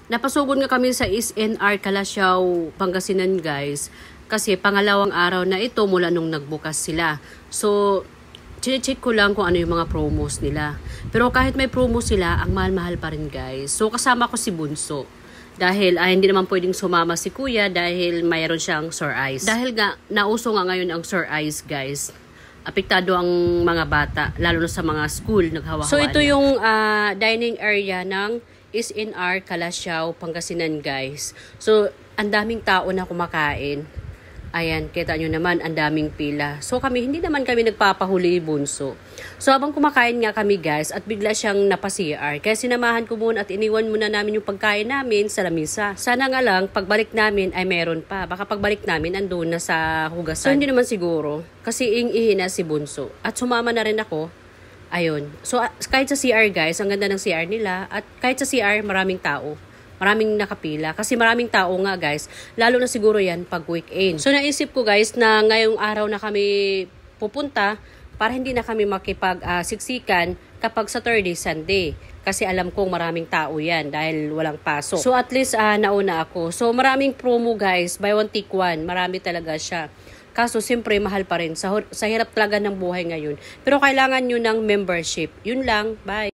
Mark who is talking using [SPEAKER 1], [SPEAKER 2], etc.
[SPEAKER 1] Napasugod nga kami sa SNR Calasiao, Pangasinan guys. Kasi pangalawang araw na ito mula nung nagbukas sila. So, chinecheck ko lang kung ano yung mga promos nila. Pero kahit may promo sila, ang mahal-mahal pa rin guys. So, kasama ko si Bunso. Dahil hindi naman pwedeng sumama si Kuya dahil mayroon siyang sore eyes. Dahil nga, nauso nga ngayon ang sore eyes guys. Apektado ang mga bata, lalo na sa mga school, naghawa-hawaan. So, ito yung dining area ng SNR Calasiao, Pangasinan guys. So, ang daming tao na kumakain. Ayan, kita nyo naman, ang daming pila. So, hindi naman kami nagpapahuli Bunso. So, habang kumakain nga kami guys, at bigla siyang napa-CR. Kaya sinamahan ko muna at iniwan muna namin yung pagkain namin sa lamisa. Sana nga lang, pagbalik namin ay meron pa. Baka pagbalik namin, andun na sa hugasan. So, hindi naman siguro. Kasi ing-ihi na si Bunso. At sumama na rin ako. Ayun. So, kahit sa CR guys, ang ganda ng CR nila. At kahit sa CR, maraming tao. Maraming nakapila. Kasi maraming tao nga guys. Lalo na siguro yan pag weekend. So, naisip ko guys na ngayong araw na kami pupunta para hindi na kami makipag-siksikan kapag Saturday, Sunday. Kasi alam kong maraming tao yan dahil walang pasok. So, at least nauna ako. So, maraming promo guys. Buy one, take one. Marami talaga siya. Kaso, siyempre, mahal pa rin. Sa hirap talaga ng buhay ngayon. Pero kailangan nyo ng membership. Yun lang. Bye!